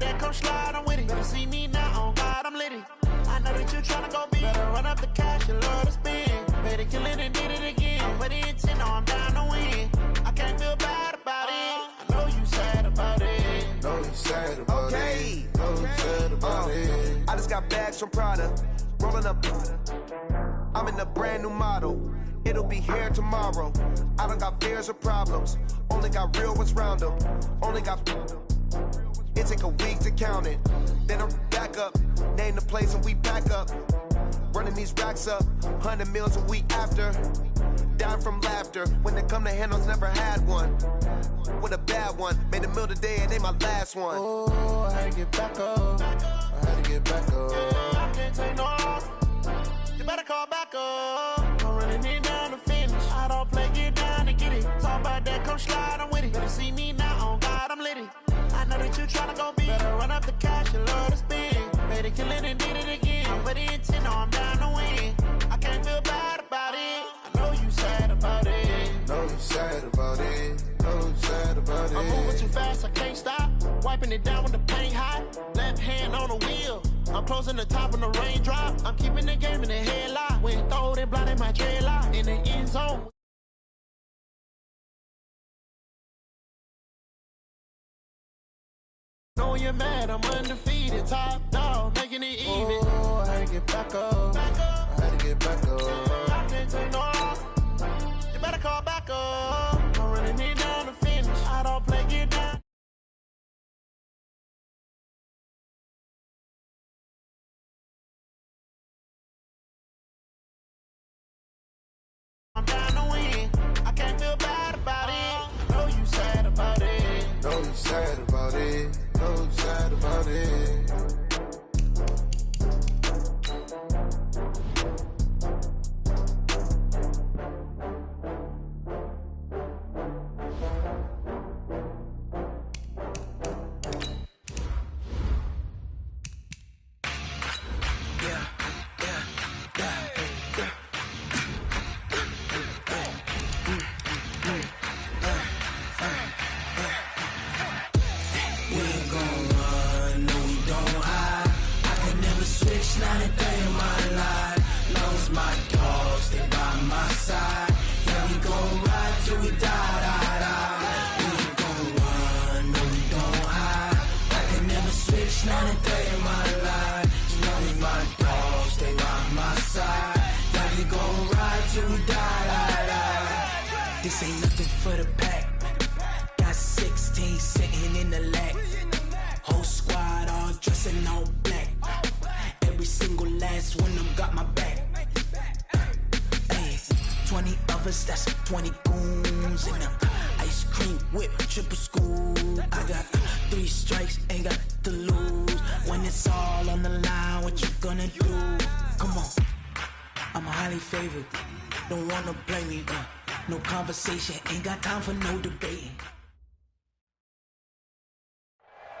that, come slide, I'm with it. Better see me now, on God, I'm litty. I know that you tryna go big. Better run up the cash, you love to spend. Better kill it and did it again. But the intent, no, I'm down to win. I can't feel bad about it. I know you sad about it. Know you sad about it. Know you sad about it. I just got bags from Prada. Rolling up. I'm in a brand new model. It'll be here tomorrow. I don't got fears or problems. Only got real ones round them. Only got. It take a week to count it. Then I'm back up. Name the place and we back up. Running these racks up. 100 meals a week after. Dying from laughter. When it come to handles, never had one. With a bad one. Made a meal today and ain't my last one. Oh, I had to get back up. I had to get back up. I can't take no off. You better call back up. I'm running it down to finish. I don't play, get down to get it. Talk about that, come slide, I'm with it. Better see me now, on God, I'm litty. I know that you tryna go big. Better run up the cash, you love to spend. Better kill it and did it again. But the intent, no, I'm down to win. I can't feel bad about it. I know you sad about it. Know you sad about it. Know you sad about it. I'm moving too fast, I can't stop. Wiping it down with the paint hot. Left hand on the wheel. I'm closing the top when the raindrop. I'm keeping the game in the headlock. When throwed and blinded my dreadlock. In the end zone. Know you're mad, I'm undefeated. Top dog, making it even. Oh, I had to get back up. I had to get back up. I can't take no off. You better call back up. I'm running it down to finish. I don't play, get down. I'm down to win. I can't feel bad about it. I know you sad about it. Know you sad about it. Know you sad about it. Not a day in my life. Knows my dogs, stay by my side. Yeah, we gon' ride till we die. We ain't gon' run, no, we don't hide. I can never switch, not a day in my life. Knows my dogs, stay by my side. Yeah, we gon' ride till we die. This ain't nothing for the pack. Got 16 sitting in the lap. Whole squad all dressing all black. Every single last one of them got my back. Hey, 20 of us, that's 20 goons in them. Ice cream whip, triple scoop. I got 3 strikes, ain't got to lose. When it's all on the line, what you gonna do? Come on, I'm highly favored. Don't wanna blame me, no conversation, ain't got time for no debating.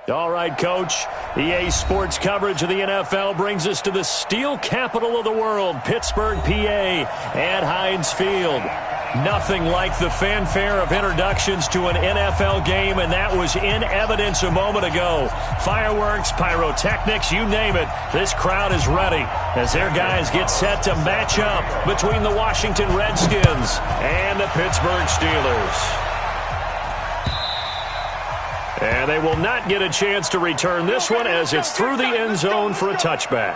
All right, Coach. EA Sports coverage of the NFL brings us to the steel capital of the world, Pittsburgh, PA, at Heinz Field. Nothing like the fanfare of introductions to an NFL game, and that was in evidence a moment ago. Fireworks, pyrotechnics, you name it. This crowd is ready as their guys get set to match up between the Washington Redskins and the Pittsburgh Steelers. And they will not get a chance to return this one as it's through the end zone for a touchback.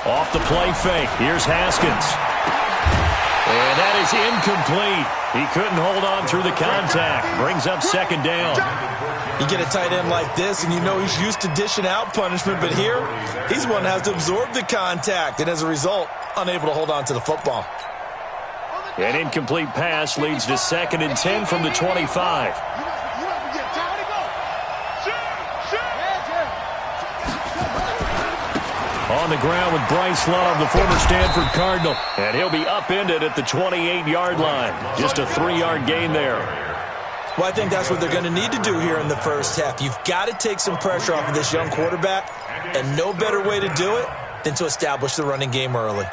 Off the play fake. Here's Haskins. And that is incomplete. He couldn't hold on through the contact. Brings up second down. You get a tight end like this, and you know he's used to dishing out punishment, but here, he's the one that has to absorb the contact, and as a result, unable to hold on to the football. An incomplete pass leads to 2nd and 10 from the 25. On the ground with Bryce Love, the former Stanford Cardinal. And he'll be upended at the 28-yard line. Just a 3-yard gain there. Well, I think that's what they're going to need to do here in the first half. You've got to take some pressure off of this young quarterback, and no better way to do it than to establish the running game early.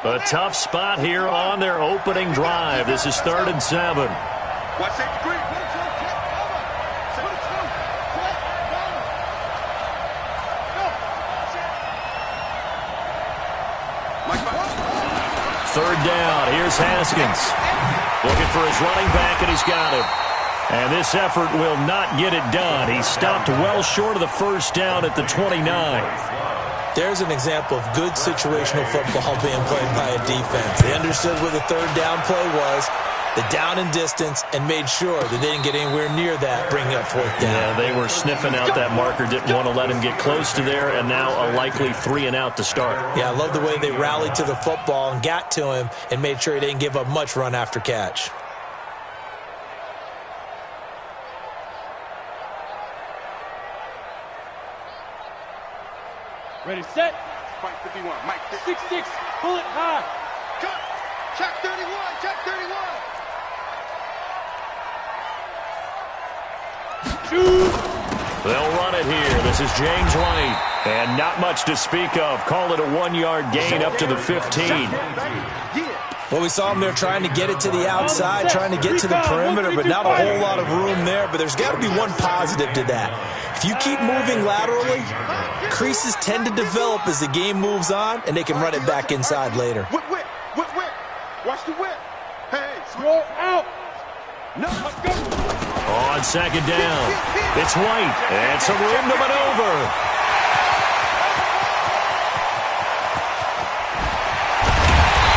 A tough spot here on their opening drive. This is 3rd and 7. Watch that degree. Third down. Here's Haskins. Looking for his running back, and he's got him. And this effort will not get it done. He stopped well short of the first down at the 29. There's an example of good situational football being played by a defense. They understood where the third down play was, the down and distance, and made sure that they didn't get anywhere near that, bringing up 4th down. Yeah, they were sniffing out that marker, didn't want to let him get close to there, and now a likely 3 and out to start. Yeah, I love the way they rallied to the football and got to him and made sure he didn't give up much run after catch. Ready, set. Mike 51. Mike 6-6. Pull it high. Cut. Check 31. Check 31. Shoot. They'll run it here. This is James White. And not much to speak of. Call it a 1-yard gain up to the 15. Well, we saw him there trying to get it to the outside, trying to get to the perimeter, but not a whole lot of room there. But there's got to be one positive to that. If you keep moving laterally, creases tend to develop as the game moves on, and they can run it back inside later. Whip. Watch the whip. Hey, throw out. No, let's go. On 2nd down, it's White, and some room to maneuver.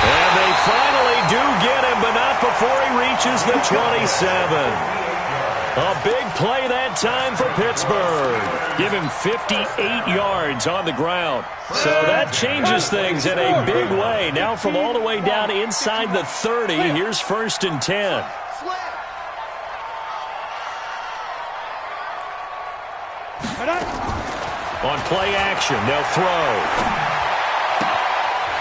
And they finally do get him, but not before he reaches the 27. A big play that time for Pittsburgh. Give him 58 yards on the ground. So that changes things in a big way. Now from all the way down inside the 30, here's 1st and 10. On play action, they'll throw.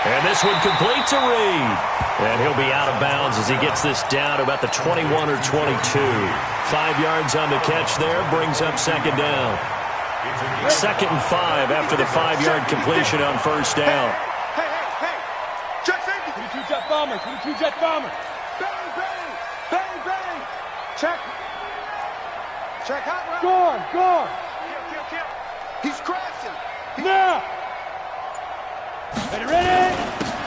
And this one complete to Reed. And he'll be out of bounds as he gets this down to about the 21 or 22. 5 yards on the catch there, brings up 2nd down. 2nd and 5 after the 5-yard completion on 1st down. Hey. Check safety. 22 jet bomber. 22 jet bomber. Bang. Check hot route. Gone. Kill. He's crashing. Now. Ready?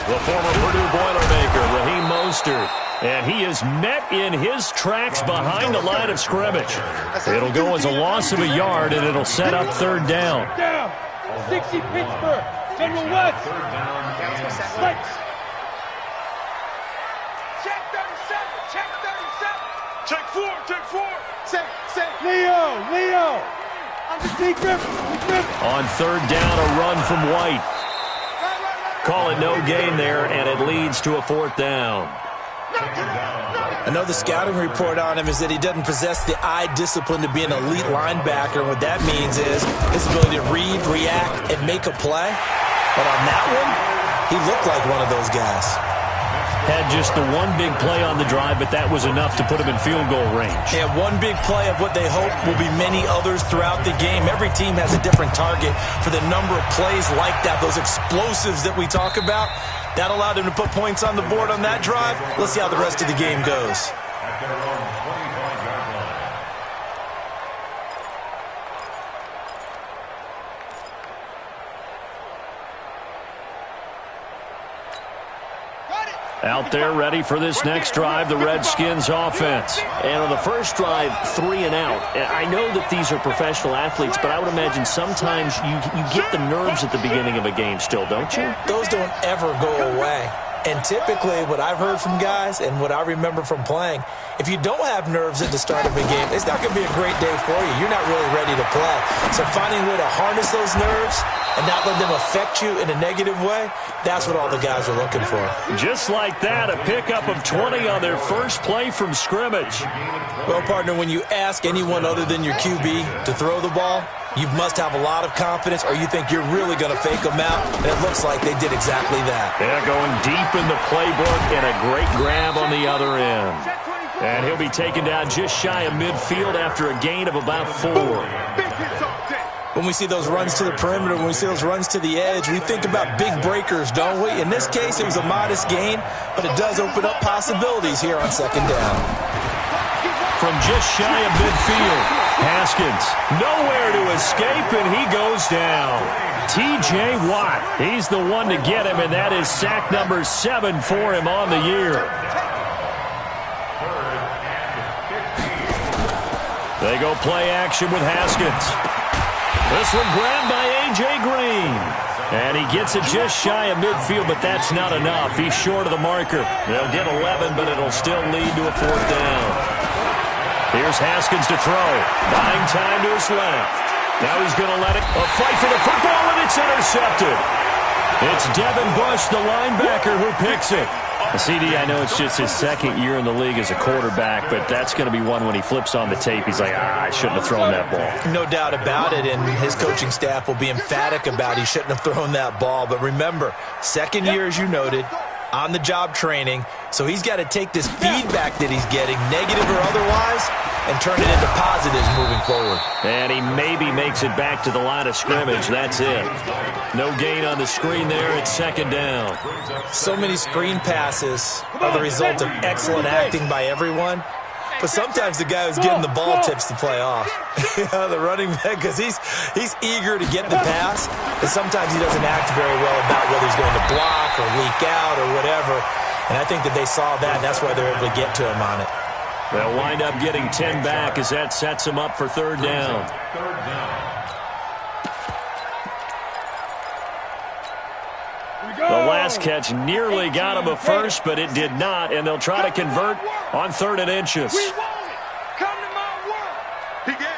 The former Purdue Boilermaker, Raheem Mostert. And he is met in his tracks behind the line of scrimmage. It'll go as a loss of a yard, and it'll set up 3rd down. 60 Pittsburgh. General West. Spikes. Check 37. Check 4. Say. Leo. Deep grip. On 3rd down, a run from White. Call it no gain there, and it leads to a 4th down. I know the scouting report on him is that he doesn't possess the eye discipline to be an elite linebacker. And what that means is his ability to read, react, and make a play. But on that one, he looked like one of those guys. Had just the one big play on the drive, but that was enough to put him in field goal range. Yeah, one big play of what they hope will be many others throughout the game. Every team has a different target for the number of plays like that, those explosives that we talk about. That allowed him to put points on the board on that drive. Let's see how the rest of the game goes. Out there ready for this next drive, the Redskins offense. And on the first drive, 3 and out. I know that these are professional athletes, but I would imagine sometimes you get the nerves at the beginning of a game still, don't you? Those don't ever go away. And typically what I've heard from guys and what I remember from playing, if you don't have nerves at the start of a game, it's not going to be a great day for you. You're not really ready to play. So finding a way to harness those nerves and not let them affect you in a negative way, that's what all the guys are looking for. Just like that, a pickup of 20 on their first play from scrimmage. Well, partner, when you ask anyone other than your QB to throw the ball, You must have a lot of confidence, or you think you're really going to fake them out, and it looks like they did exactly that. Yeah, going deep in the playbook, and a great grab on the other end. And he'll be taken down just shy of midfield after a gain of about 4. When we see those runs to the perimeter, when we see those runs to the edge, we think about big breakers, don't we? In this case, it was a modest gain, but it does open up possibilities here on second down. From just shy of midfield, Haskins nowhere to escape, and he goes down. T.J. Watt, he's the one to get him, and that is sack number 7 for him on the year. They go play action with Haskins. This one grabbed by A.J. Green. And he gets it just shy of midfield, but that's not enough. He's short of the marker. They'll get 11, but it'll still lead to a 4th down. Here's Haskins to throw. Buying time to his left. Now he's going to let it. A fight for the football, and it's intercepted. It's Devin Bush, the linebacker, who picks it. CD, I know it's just his 2nd year in the league as a quarterback, but that's going to be one when he flips on the tape. He's like, I shouldn't have thrown that ball. No doubt about it, and his coaching staff will be emphatic about he shouldn't have thrown that ball. But remember, 2nd year, as you noted, on-the-job training, so he's got to take this feedback that he's getting, negative or otherwise, and turn it into positives moving forward. And he maybe makes it back to the line of scrimmage. That's it. No gain on the screen there. It's 2nd down. So many screen passes are the result of excellent acting by everyone. But sometimes the guy who's getting the ball tips the play off. The running back, because he's eager to get the pass, and sometimes he doesn't act very well about whether he's going to block or leak out or whatever. And I think that they saw that, and that's why they're able to get to him on it. They'll wind up getting 10 back as that sets him up for 3rd down. The last catch nearly got him a first, but it did not, and they'll try to convert on 3rd and inches. Come to my world. Big edge.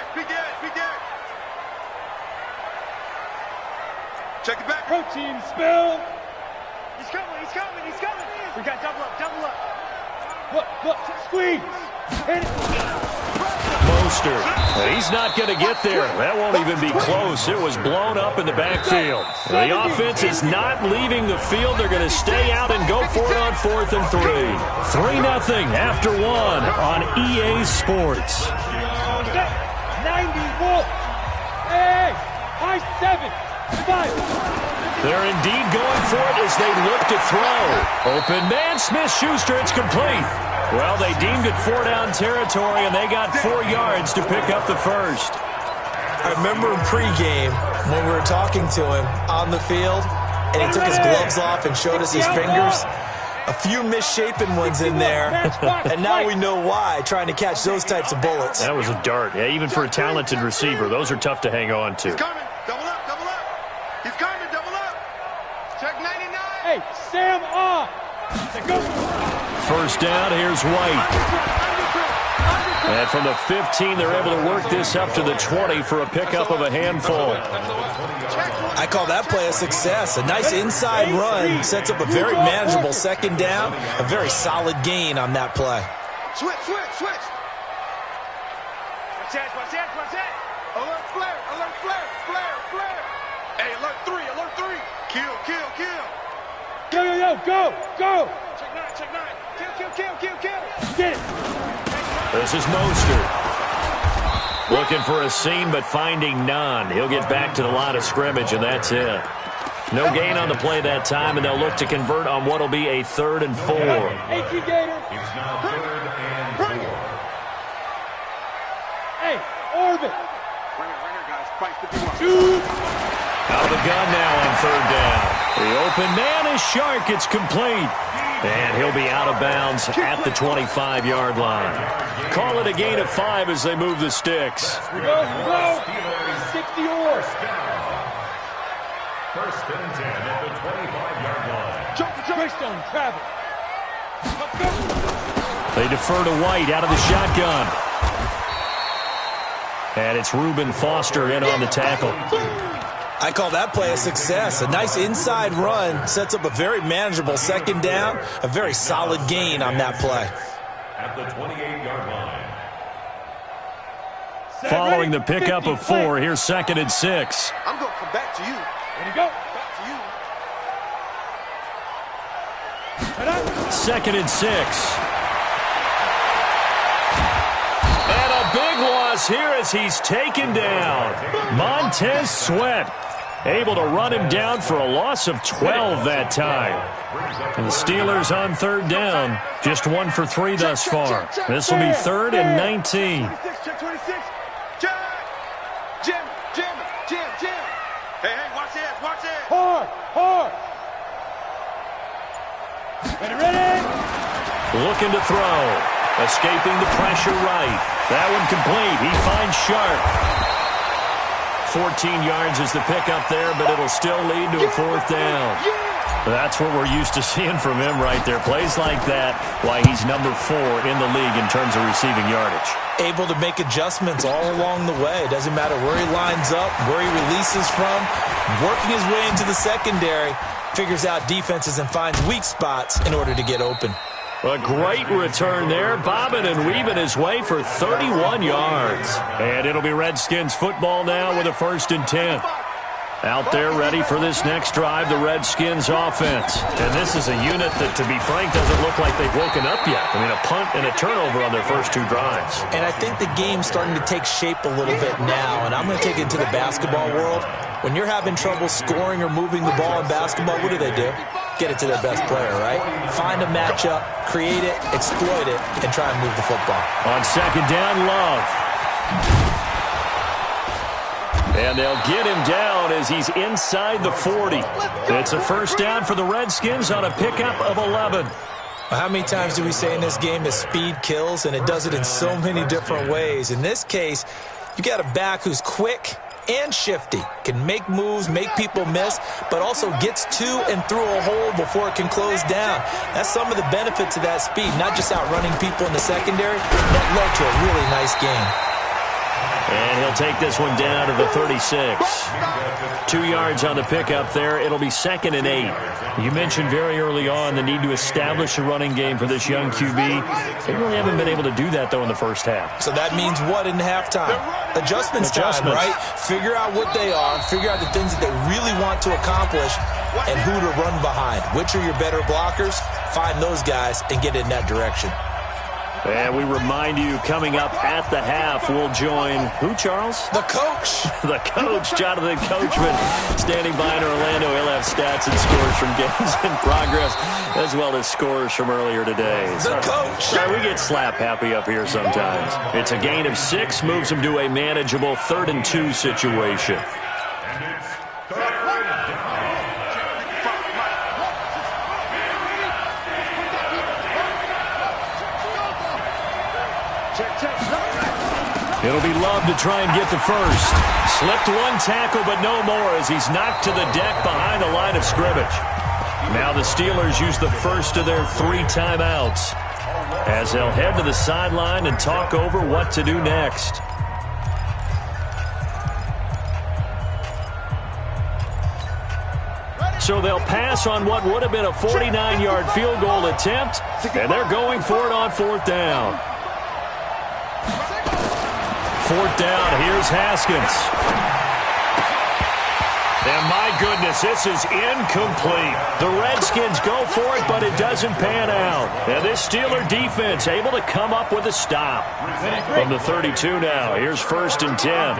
Check it back. Protein spill. He's coming. We got double up. Look, squeeze. Hit it. Mostert, but he's not going to get there. That won't even be close. It was blown up in the backfield. The offense is not leaving the field. They're going to stay out and go for it on 4th and 3. 3-0 after 1 on EA Sports. 91. Hey, high 7. 5. They're indeed going for it as they look to throw. Open man, Smith-Schuster, it's complete. Well, they deemed it 4-down territory, and they got 4 yards to pick up the first. I remember in pregame when we were talking to him on the field, and he took his gloves off and showed us his fingers. A few misshapen ones in there, and now we know why, trying to catch those types of bullets. That was a dart. Yeah, even for a talented receiver, those are tough to hang on to. He's coming. Double up. He's coming. Double up. Check 99. Hey, Sam off. First down, here's White. And from the 15, they're able to work this up to the 20 for a pickup of a handful. I call that play a success. A nice inside run sets up a very manageable 2nd down. A very solid gain on that play. Switch. Watch that. Alert flare. Hey, alert 3. Kill. Go. Check 9. Kill. Get it. This is Mostert. Looking for a seam, but finding none. He'll get back to the line of scrimmage, and that's it. No gain on the play that time, and they'll look to convert on what will be a 3rd and 4. Hey, orbit. Ringer, guys. Fight the 2. Out of the gun now on 3rd down. The open man is Shark. It's complete. And he'll be out of bounds at the 25-yard line. Call it a gain of 5 as they move the sticks. Go. 60 or. First and 10 at the 25-yard line. Jump. Greystone, travel. They defer to White out of the shotgun. And it's Reuben Foster in on the tackle. I call that play a success. A nice inside run sets up a very manageable 2nd down. A very solid gain on that play. At the 28-yard line. Following the pickup of 4, here's 2nd and 6. I'm going to come back to you. Ready, go. Back to you. 2nd and 6. And a big loss here as he's taken down. Montez Sweat able to run him down for a loss of 12 that time. And the Steelers on 3rd down, just 1 for 3 thus far. This will be 3rd and 19. 26, check 26. Jim. Hey, watch this. Hard. Ready. Looking to throw. Escaping the pressure right. That one complete. He finds Sharp. 14 yards is the pickup there, but it'll still lead to a 4th down. That's what we're used to seeing from him right there. Plays like that, why he's number 4 in the league in terms of receiving yardage. Able to make adjustments all along the way. Doesn't matter where he lines up, where he releases from. Working his way into the secondary, figures out defenses and finds weak spots in order to get open. A great return there, bobbing and weaving his way for 31 yards. And it'll be Redskins football now with a 1st and 10. Out there ready for this next drive, the Redskins offense. And this is a unit that, to be frank, doesn't look like they've woken up yet. I mean, a punt and a turnover on their first 2 drives. And I think the game's starting to take shape a little bit now, and I'm going to take it to the basketball world. When you're having trouble scoring or moving the ball in basketball, what do? Get it to their best player, right? Find a matchup, create it, exploit it, and try and move the football. On 2nd down, Love. And they'll get him down as he's inside the 40. It's a 1st down for the Redskins on a pickup of 11. How many times do we say in this game that speed kills, and it does it in so many different ways? In this case, you got a back who's quick and shifty, can make moves, make people miss, but also gets to and through a hole before it can close down. That's some of the benefits of that speed, not just outrunning people in the secondary. That led to a really nice game. And he'll take this one down to the 36. 2 yards on the pickup there. It'll be 2nd and 8. You mentioned very early on the need to establish a running game for this young QB. They really haven't been able to do that, though, in the first half. So that means what in halftime? Adjustments time, right? Figure out what they are, figure out the things that they really want to accomplish, and who to run behind. Which are your better blockers? Find those guys and get in that direction. And we remind you, coming up at the half, we'll join who, Charles? The coach. The coach, Jonathan Coachman, standing by in Orlando. He'll have stats and scores from games in progress, as well as scores from earlier today. The coach. We get slap happy up here sometimes. It's a gain of 6, moves him to a manageable 3rd and 2 situation. It'll be Love to try and get the first. Slipped 1 tackle, but no more as he's knocked to the deck behind the line of scrimmage. Now the Steelers use the first of their 3 timeouts as they'll head to the sideline and talk over what to do next. So they'll pass on what would have been a 49-yard field goal attempt, and they're going for it on 4th down. 4th down, here's Haskins. And my goodness, this is incomplete. The Redskins go for it, but it doesn't pan out. And this Steeler defense able to come up with a stop. From the 32 now, here's 1st and 10.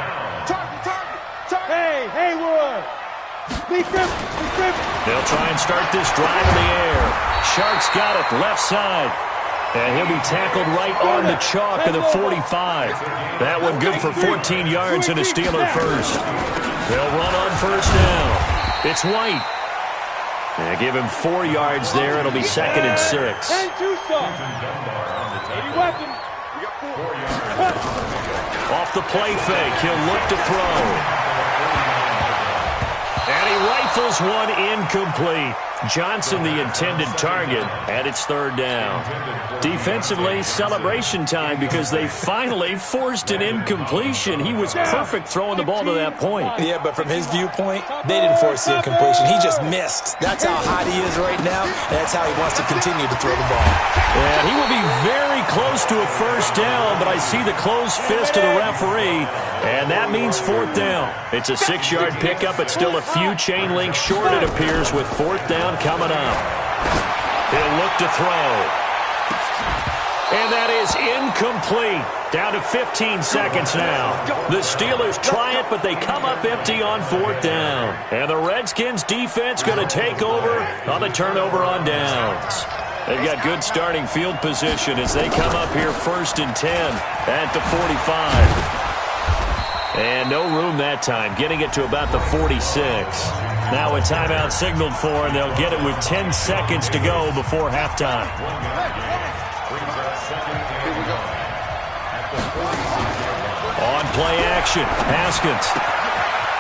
Hey, Haywood. They'll try and start this drive in the air. Shark's got it, left side. And he'll be tackled right on the chalk of the 45. That one good for 14 yards and a Steeler first. They'll run on 1st down. It's White. And give him 4 yards there. It'll be 2nd and 6. Off the play fake, he'll look to throw. And he rifles one incomplete. Johnson the intended target, and it's third down. Defensively, celebration time because they finally forced an incompletion. He was perfect throwing the ball to that point. Yeah, but from his viewpoint, they didn't force the incompletion. He just missed. That's how hot he is right now, and that's how he wants to continue to throw the ball. And he will be very close to a first down, but I see the closed fist of the referee, and that means fourth down. It's a 6-yard pickup. It's still a few chain links short, it appears, with fourth down coming up. He'll look to throw. And that is incomplete. Down to 15 seconds now. The Steelers try it, but they come up empty on fourth down. And the Redskins defense going to take over on the turnover on downs. They've got good starting field position as they come up here first and 10 at the 45. And no room that time, getting it to about the 46. Now a timeout signaled for, and they'll get it with 10 seconds to go before halftime. On play action, Haskins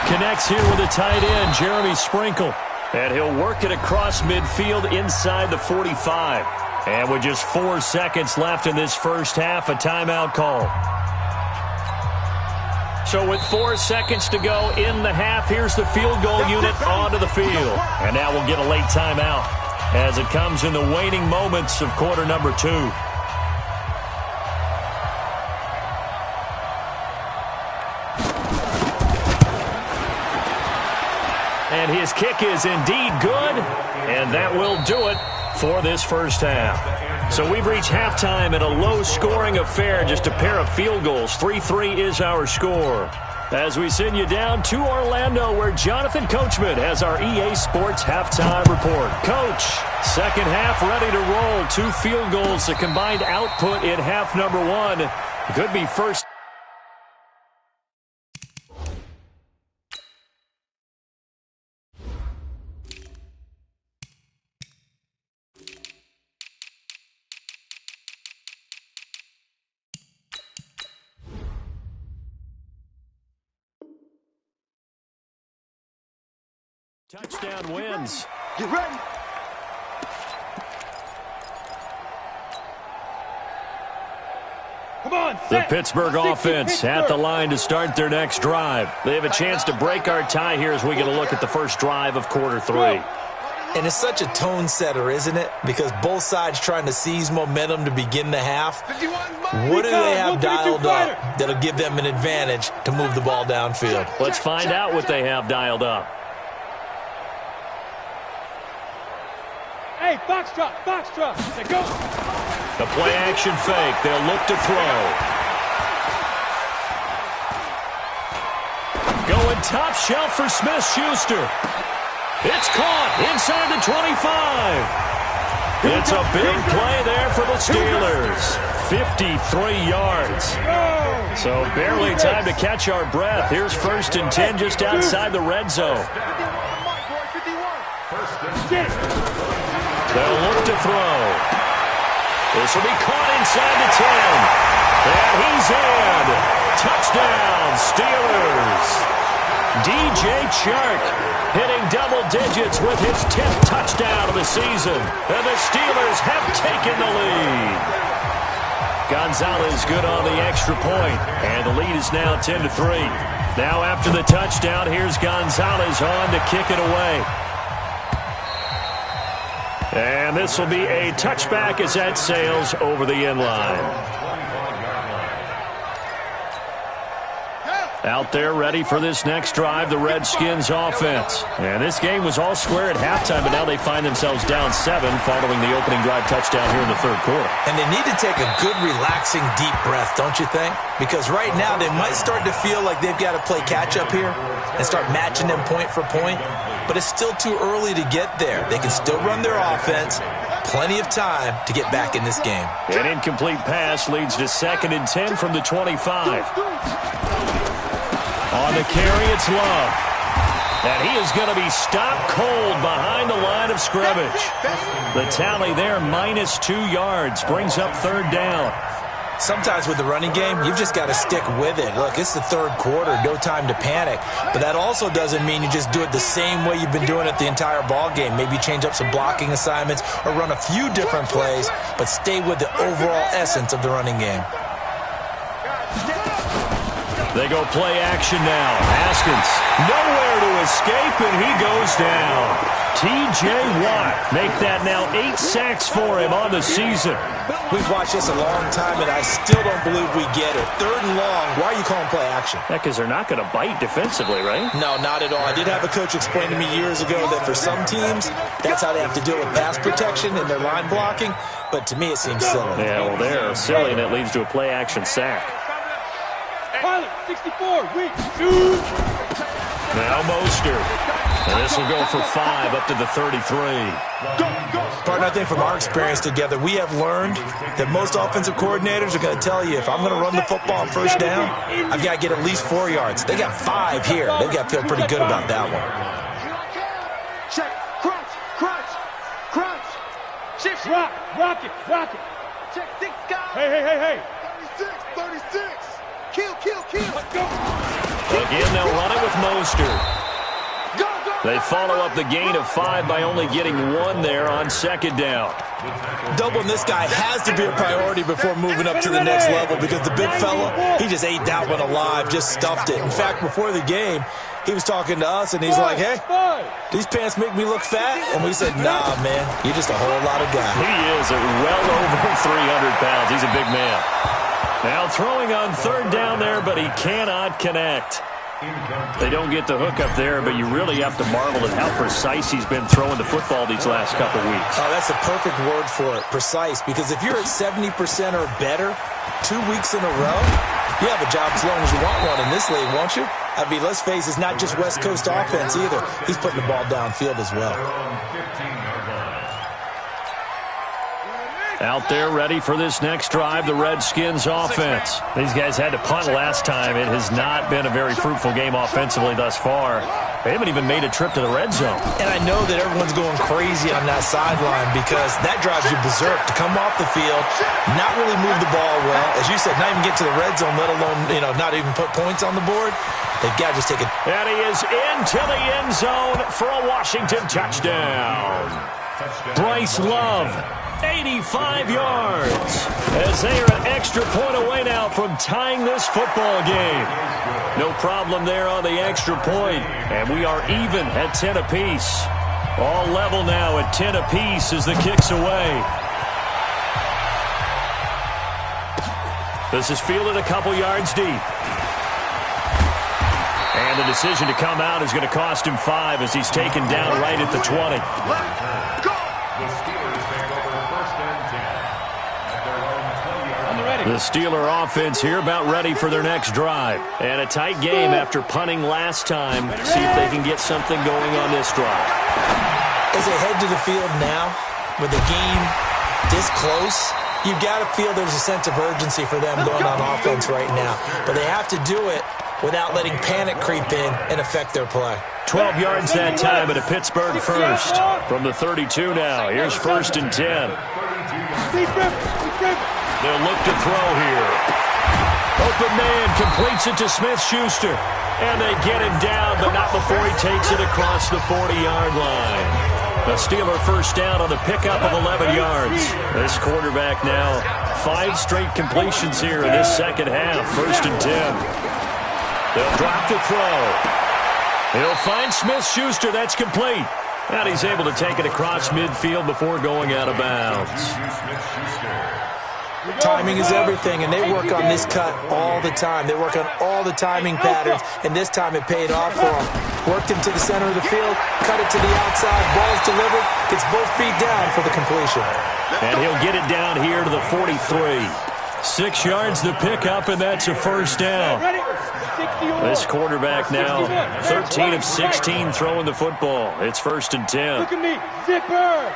connects here with a tight end, Jeremy Sprinkle. And he'll work it across midfield inside the 45. And with just 4 seconds left in this first half, a timeout call. So with 4 seconds to go in the half, here's the field goal unit onto the field. And now we'll get a late timeout as it comes in the waning moments of quarter number 2. And his kick is indeed good, and that will do it for this first half. So we've reached halftime in a low-scoring affair, just a pair of field goals. 3-3 is our score. As we send you down to Orlando, where Jonathan Coachman has our EA Sports halftime report. Coach, second half ready to roll. 2 field goals, the combined output in half number 1. Could be first. Touchdown wins. Get ready. Come on, the Pittsburgh offense at the line to start their next drive. They have a chance to break our tie here as we get a look at the first drive of quarter 3. And it's such a tone setter, isn't it? Because both sides trying to seize momentum to begin the half. What do they have dialed up that'll give them an advantage to move the ball downfield? Let's find out what they have dialed up. Hey, box drop, box drop. They go. The play action fake. They'll look to throw. Going top shelf for Smith-Schuster. It's caught inside the 25. It's a big play there for the Steelers. 53 yards. So barely time to catch our breath. Here's first and 10 just outside the red zone. They'll look to throw. This will be caught inside the 10. And he's in. Touchdown, Steelers. DJ Chark hitting double digits with his 10th touchdown of the season. And the Steelers have taken the lead. Gonzalez good on the extra point. And the lead is now 10-3. Now after the touchdown, here's Gonzalez on to kick it away. And this will be a touchback as that sails over the end line. Out there ready for this next drive, the Redskins offense. And this game was all square at halftime, but now they find themselves down 7 following the opening drive touchdown here in the third quarter. And they need to take a good, relaxing, deep breath, don't you think? Because right now they might start to feel like they've got to play catch-up here and start matching them point for point. But it's still too early to get there. They can still run their offense. Plenty of time to get back in this game. An incomplete pass leads to second and 10 from the 25. On the carry, it's Love. And he is going to be stopped cold behind the line of scrimmage. The tally there, -2 yards, brings up third down. Sometimes with the running game, you've just got to stick with it. Look, it's the third quarter, no time to panic. But that also doesn't mean you just do it the same way you've been doing it the entire ball game. Maybe change up some blocking assignments or run a few different plays, but stay with the overall essence of the running game. They go play action now. Haskins nowhere to escape, and he goes down. T.J. Watt make that now 8 sacks for him on the season. We've watched this a long time, and I still don't believe we get it. 3rd and long, why are you calling play action? Yeah, because they're not going to bite defensively, right? No, not at all. I did have a coach explain to me years ago that for some teams, that's how they have to deal with pass protection and their line blocking, but to me it seems silly. Yeah, well, they're silly, and it leads to a play action sack. Pilot, 64, weak, shoot! Now Mostert. And this will go for 5 up to the 33. Partner, I think from our experience together, we have learned that most offensive coordinators are going to tell you, if I'm going to run the football on 1st down, I've got to get at least 4 yards. They got 5 here. They've got to feel pretty good about that one. Check, crunch, crunch, crunch. Shift, rock, rocket, rocket. Check, 6 guys. Hey. 36. Kill. Let's go. Again, they'll run it with Mostert. They follow up the gain of 5 by only getting 1 there on 2nd down. Doubling this guy has to be a priority before moving up to the next level because the big fella, he just ate that one alive, just stuffed it. In fact, before the game, he was talking to us, and he's like, hey, these pants make me look fat? And we said, nah, man, you're just a whole lot of guy. He is at well over 300 pounds. He's a big man. Now throwing on 3rd down there, but he cannot connect. They don't get the hook up there, but you really have to marvel at how precise he's been throwing the football these last couple weeks. Oh, that's a perfect word for it, precise, because if you're at 70% or better 2 weeks in a row, you have a job as long as you want one in this league, won't you? I mean, let's face it, it's not just West Coast offense either. He's putting the ball downfield as well. Out there ready for this next drive, the Redskins offense. These guys had to punt last time. It has not been a very fruitful game offensively thus far. They haven't even made a trip to the red zone. And I know that everyone's going crazy on that sideline because that drives you berserk to come off the field, not really move the ball well. As you said, not even get to the red zone, let alone, not even put points on the board. They've got to just take it. And he is into the end zone for a Washington touchdown. Bryce Love, 85 yards, as they are an extra point away now from tying this football game. No problem there on the extra point, and we are even at 10 apiece. All level now at 10 apiece as the kick's away. This is fielded a couple yards deep. And the decision to come out is going to cost him 5 as he's taken down right at the 20. The Steeler offense here about ready for their next drive. And a tight game after punting last time. See if they can get something going on this drive. As they head to the field now, with the game this close, you've got to feel there's a sense of urgency for them going on offense right now. But they have to do it without letting panic creep in and affect their play. 12 yards that time at a Pittsburgh first. From the 32 now. Here's 1st and 10. They'll look to throw here. Open man completes it to Smith-Schuster. And they get him down, but not before he takes it across the 40-yard line. A Steeler first down on the pickup of 11 yards. This quarterback now 5 straight completions here in this second half. 1st and 10. They'll drop the throw. He'll find Smith-Schuster. That's complete. And he's able to take it across midfield before going out of bounds. Timing is everything, and they work on this cut all the time. They work on all the timing patterns, and this time it paid off for them. Worked him to the center of the field, cut it to the outside, ball's delivered, gets both feet down for the completion. And he'll get it down here to the 43. 6 yards the pickup, and that's a first down. This quarterback now 13 of 16 throwing the football. It's 1st and 10. Look at me, zipper.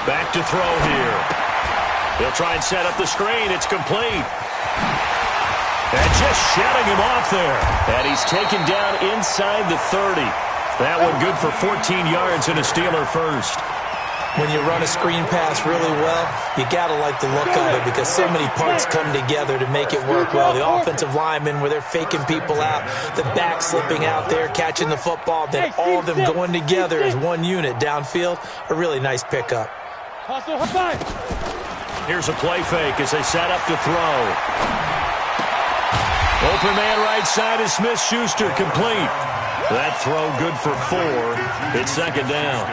Back to throw here. He'll try and set up the screen. It's complete. And just shutting him off there. And he's taken down inside the 30. That one good for 14 yards and a Steeler first. When you run a screen pass really well, you got to like the look of it because so many parts come together to make it work well. The offensive linemen, where they're faking people out, the back slipping out there, catching the football, then all of them going together as one unit downfield, a really nice pickup. Here's a play fake as they set up to throw. Open man right side is Smith-Schuster, complete. That throw good for 4. It's second down.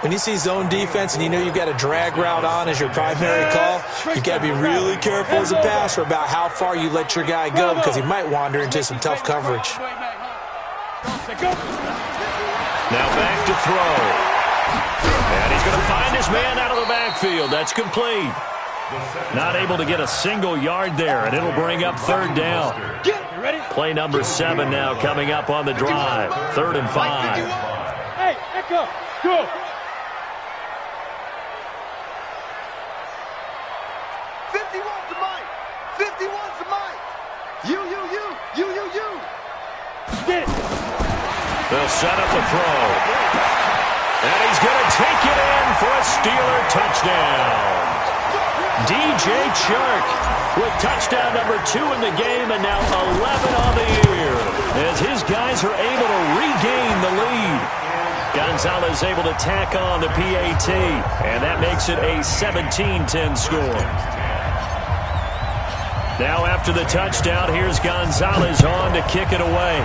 When you see zone defense and you know you've got a drag route on as your primary call, you've got to be really careful as a passer about how far you let your guy go because he might wander into some tough coverage. Now back to throw. And he's going to find his man out of the backfield. That's complete. Not able to get a single yard there, and it'll bring up third down. Play number 7 now coming up on the drive. 3rd and 5. Hey, Echo, go. 51's to Mike. 51's to Mike. You. Get it. They'll set up the throw. And he's going to take it in for a Steeler touchdown. DJ Chark with touchdown number 2 in the game and now 11 on the year as his guys are able to regain the lead. Gonzalez able to tack on the PAT, and that makes it a 17-10 score. Now after the touchdown, here's Gonzalez on to kick it away.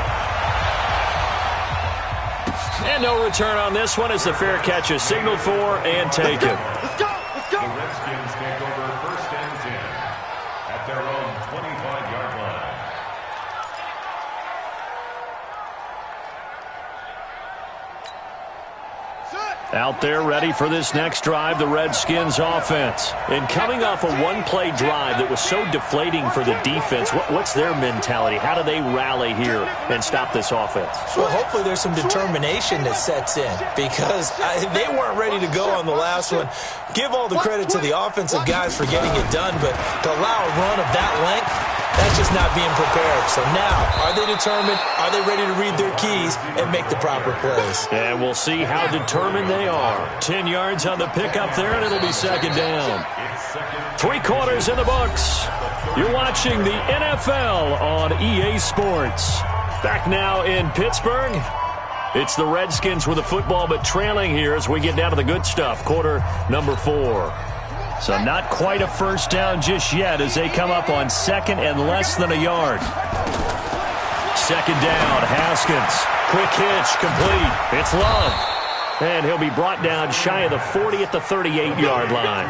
And no return on this one as the fair catch is signaled for and taken. Let's go. The Redskins take over 1st and 10 at their own 25-yard line. Out there ready for this next drive, the Redskins offense. And coming off a one-play drive that was so deflating for the defense, what's their mentality? How do they rally here and stop this offense? Well, hopefully there's some determination that sets in because they weren't ready to go on the last one. Give all the credit to the offensive guys for getting it done, but to allow a run of that length, that's just not being prepared. So now, are they determined? Are they ready to read their keys and make the proper plays? And we'll see how determined they are. 10 yards on the pickup there, and it'll be second down. 3 quarters in the books. You're watching the NFL on EA Sports. Back now in Pittsburgh. It's the Redskins with the football, but trailing here as we get down to the good stuff. Quarter number 4. So not quite a first down just yet as they come up on 2nd and less than a yard. 2nd down, Haskins. Quick hitch, complete. It's Love. And he'll be brought down shy of the 40 at the 38-yard line.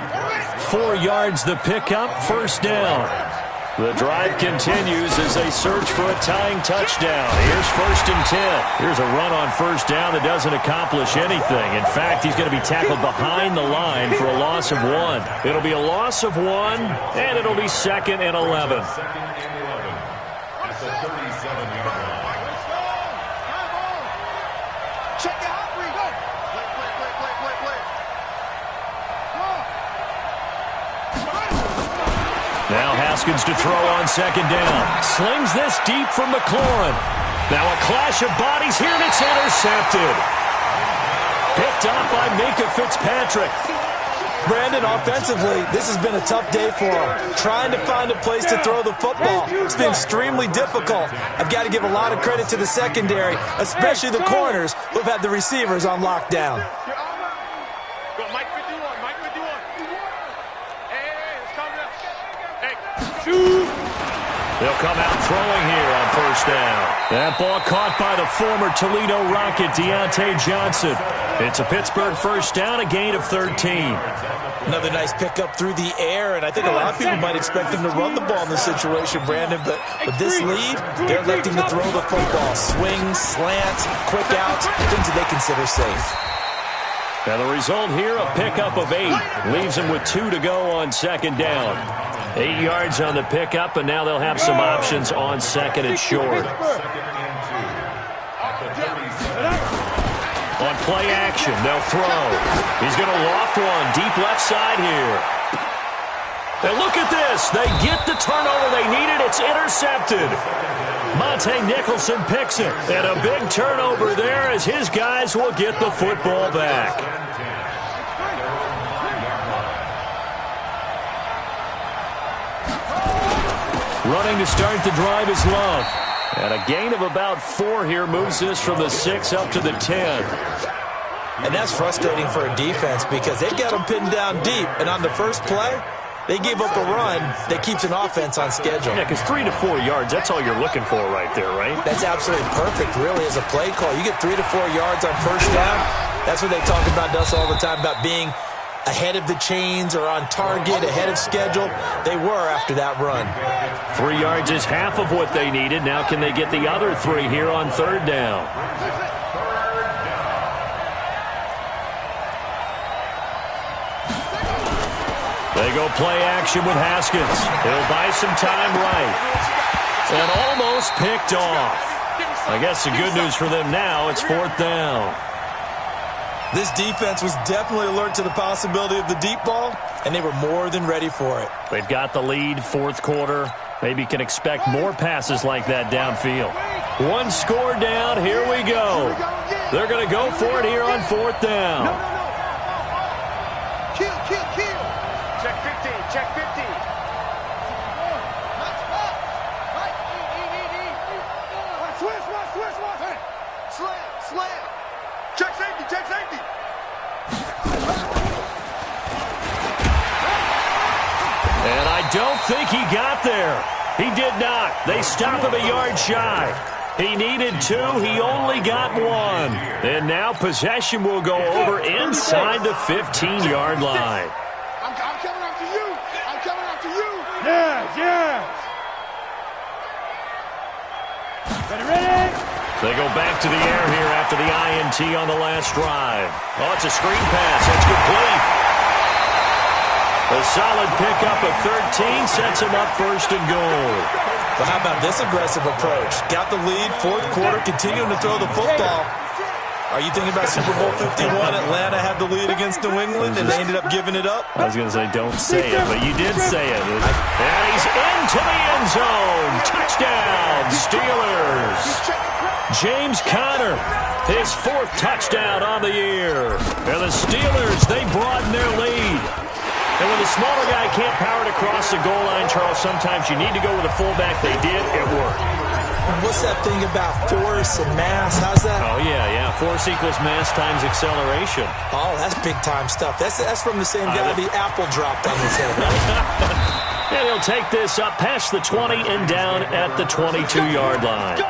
4 yards the pickup, first down. The drive continues as they search for a tying touchdown. Here's 1st and 10. Here's a run on first down that doesn't accomplish anything. In fact, he's going to be tackled behind the line for a loss of 1. It'll be a loss of 1, and it'll be 2nd and 11. At the 37-yard line. Check it out, Bree. Go. Play. Now Haskins to throw on 2nd down. Slings this deep from McLaurin. Now a clash of bodies here, and it's intercepted. Picked up by Minka Fitzpatrick. Brandon, offensively, this has been a tough day for him. Trying to find a place to throw the football. It's been extremely difficult. I've got to give a lot of credit to the secondary, especially the corners who've had the receivers on lockdown. Go, Mike 51. Hey, it's coming up. Hey, shoot. They'll come out throwing here on first down. That ball caught by the former Toledo Rocket, Deontay Johnson. It's a Pittsburgh first down, a gain of 13. Another nice pickup through the air, and I think a lot of people might expect them to run the ball in this situation, Brandon, but with this lead, they're electing to throw the football. Swings, slants, quick outs, things that they consider safe. Now the result here, a pickup of 8. Leaves them with 2 to go on 2nd down. 8 yards on the pickup, and now they'll have some options on 2nd and short. On play action, they'll throw. He's going to loft one, deep left side here. And look at this. They get the turnover they needed. It's intercepted. Monte Nicholson picks it. And a big turnover there as his guys will get the football back. Running to start the drive is Love. And a gain of about 4 here moves this from the 6 up to the 10. And that's frustrating for a defense because they've got them pinned down deep. And on the first play, they gave up a run that keeps an offense on schedule. Yeah, because 3 to 4 yards, that's all you're looking for right there, right? That's absolutely perfect, really, as a play call. You get 3 to 4 yards on first down. That's what they talk about us all the time, about being ahead of the chains or on target, ahead of schedule. They were after that run. 3 yards is half of what they needed. Now can they get the other 3 here on third down? They go play action with Haskins. He'll buy some time right. And almost picked off. I guess the good news for them now, it's fourth down. This defense was definitely alert to the possibility of the deep ball, and they were more than ready for it. They've got the lead, fourth quarter. Maybe can expect more passes like that downfield. 1 score down, here we go. They're going to go for it here on fourth down. Kill. Check 50, check 50. Slam. Check safety. And I don't think he got there. He did not. They stop him a yard shy. He needed 2. He only got 1. And now possession will go over inside the 15-yard line. I'm coming after you. Yes. Ready? They go back to the air here after the INT on the last drive. Oh, it's a screen pass. It's complete. A solid pickup of 13 sets him up first and goal. But how about this aggressive approach? Got the lead, fourth quarter, continuing to throw the football. Are you thinking about Super Bowl 51? Atlanta had the lead against New England, and they ended up giving it up? I was going to say, don't say it, but you did say it. And he's into the end zone. Touchdown, Steelers. James Conner, his 4th touchdown on the year. And the Steelers, they broaden their lead. And when the smaller guy can't power it across the goal line, Charles, sometimes you need to go with a fullback. They did. It worked. What's that thing about force and mass? How's that? Oh, yeah. Force equals mass times acceleration. Oh, that's big-time stuff. That's from the same guy the apple dropped on his head. And he'll take this up past the 20 and down at the 22-yard line.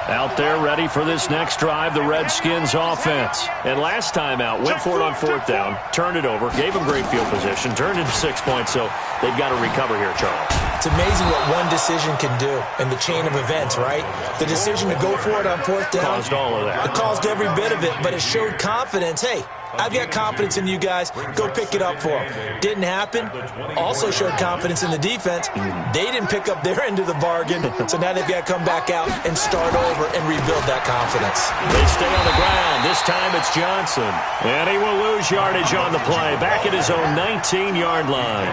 Out there ready for this next drive, the Redskins offense. And last time out, went for it on fourth down, turned it over, gave them great field position, turned into 6 points, so they've got to recover here, Charles. It's amazing what one decision can do in the chain of events, right? The decision to go for it on fourth down. Caused all of that. It caused every bit of it, but it showed confidence. Hey, I've got confidence in you guys. Go pick it up for them. Didn't happen. Also showed confidence in the defense. They didn't pick up their end of the bargain, so now they've got to come back out and start over and rebuild that confidence. They stay on the ground. This time it's Johnson. And he will lose yardage on the play. Back at his own 19-yard line.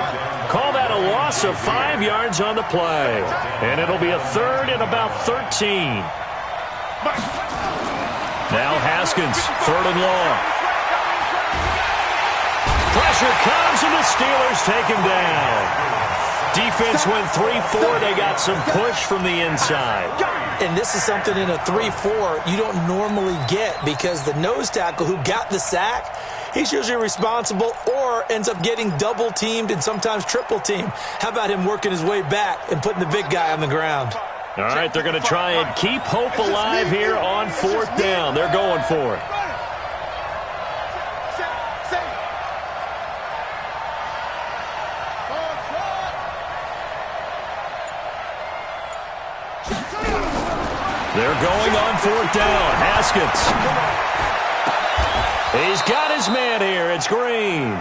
Call that a loss of 5 yards on the play. And it'll be a third and about 13. Now Haskins, 3rd and long. Pressure comes, and the Steelers take him down. Defense went 3-4. They got some push from the inside. And this is something in a 3-4 you don't normally get because the nose tackle who got the sack, he's usually responsible or ends up getting double-teamed and sometimes triple-teamed. How about him working his way back and putting the big guy on the ground? All right, they're going to try and keep hope alive here on fourth down. They're going for it. They're going on fourth down. Haskins. He's got his man here. It's Green.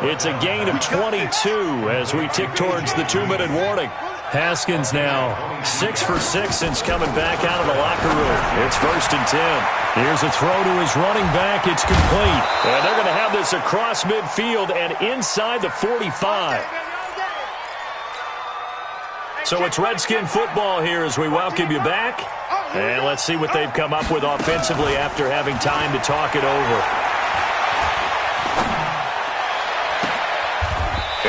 It's a gain of 22 as we tick towards the 2-minute warning. Haskins now 6 for 6 since coming back out of the locker room. It's 1st and 10. Here's a throw to his running back. It's complete. And they're going to have this across midfield and inside the 45. So it's Redskin football here as we welcome you back. And let's see what they've come up with offensively after having time to talk it over.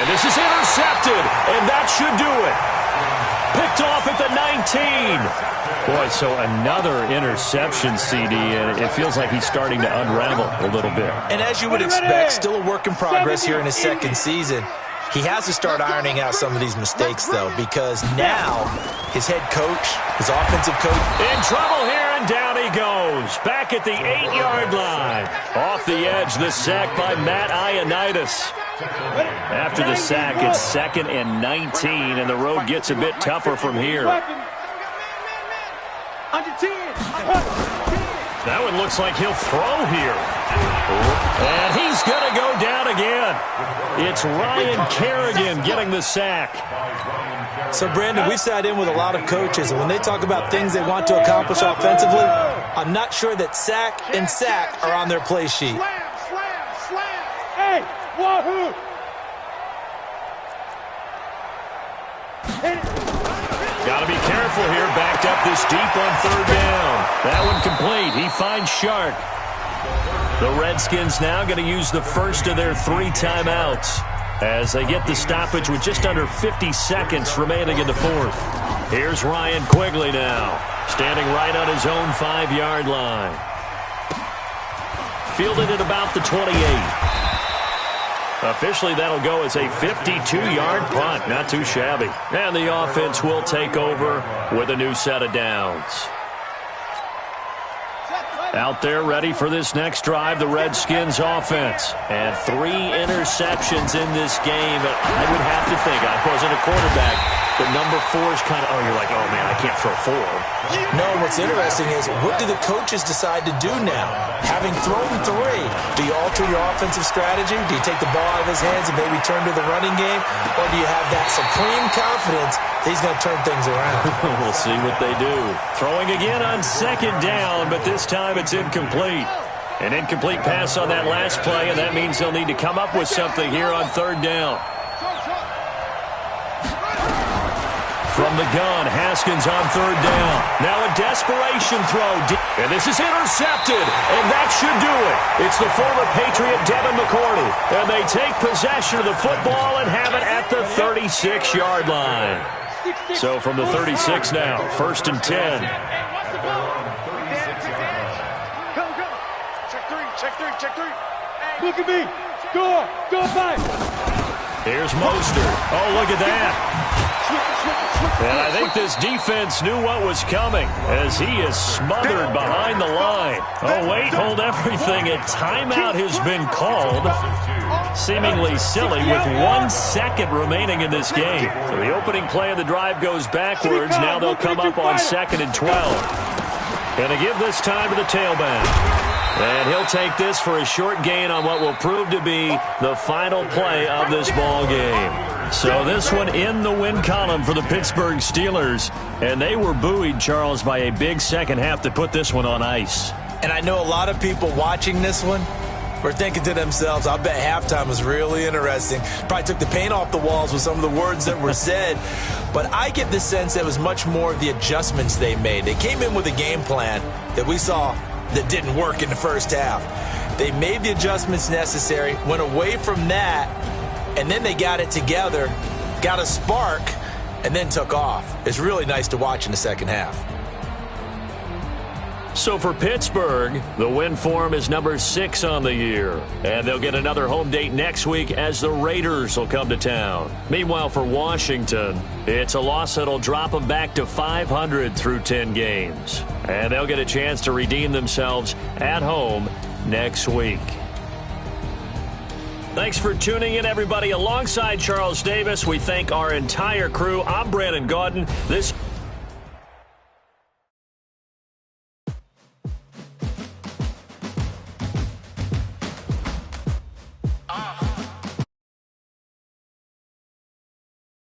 And this is intercepted, and that should do it. Picked off at the 19. Boy, so another interception, CD, and it feels like he's starting to unravel a little bit. And as you would expect, still a work in progress here in his second season. He has to start ironing out some of these mistakes, though, because now his head coach, his offensive coach, in trouble here, and down he goes. Back at the 8-yard line. Off the edge, the sack by Matt Ioannidis. After the sack, it's 2nd and 19, and the road gets a bit tougher from here. That one looks like he'll throw here. And he's going to go down again. It's Ryan Kerrigan getting the sack. So, Brandon, we've sat in with a lot of coaches, and when they talk about things they want to accomplish offensively, I'm not sure that sack and sack are on their play sheet. Hey, wahoo! Got to be careful here. Backed up this deep on 3rd down. That one complete. He finds Shark. The Redskins now going to use the first of their 3 timeouts as they get the stoppage with just under 50 seconds remaining in the 4th. Here's Ryan Quigley now, standing right on his own 5-yard line. Fielded at about the 28. Officially, that'll go as a 52-yard punt. Not too shabby. And the offense will take over with a new set of downs. Out there ready for this next drive, the Redskins offense. And 3 interceptions in this game. I would have to think, I wasn't a quarterback, but number 4 is kind of, you're like, oh, man, I can't throw 4. No, what's interesting is, what do the coaches decide to do now? Having thrown 3, do you alter your offensive strategy? Do you take the ball out of his hands and maybe turn to the running game? Or do you have that supreme confidence that he's going to turn things around? We'll see what they do. Throwing again on 2nd down, but this time it's incomplete. An incomplete pass on that last play, and that means they'll need to come up with something here on 3rd down. From the gun, Haskins on 3rd down. Now a desperation throw. And this is intercepted, and that should do it. It's the former Patriot Devin McCourty. And they take possession of the football and have it at the 36-yard line. So from the 36 now, 1st and 10. Check 3. Look at me. Go back. Here's Mostert. Oh, look at that. And I think this defense knew what was coming as he is smothered behind the line. Oh, wait, hold everything. A timeout has been called. Seemingly silly with 1 second remaining in this game. So the opening play of the drive goes backwards. Now they'll come up on 2nd and 12. And they give this time to the tailback. And he'll take this for a short gain on what will prove to be the final play of this ball game. So this one in the win column for the Pittsburgh Steelers. And they were buoyed, Charles, by a big second half to put this one on ice. And I know a lot of people watching this one were thinking to themselves, I bet halftime was really interesting. Probably took the paint off the walls with some of the words that were said. But I get the sense that it was much more of the adjustments they made. They came in with a game plan that we saw that didn't work in the first half. They made the adjustments necessary, went away from that, and then they got it together, got a spark, and then took off. It's really nice to watch in the second half. So for Pittsburgh, the win form is number 6 on the year. And they'll get another home date next week as the Raiders will come to town. Meanwhile, for Washington, it's a loss that'll drop them back to 500 through 10 games. And they'll get a chance to redeem themselves at home next week. Thanks for tuning in, everybody. Alongside Charles Davis, we thank our entire crew. I'm Brandon Gaudin. This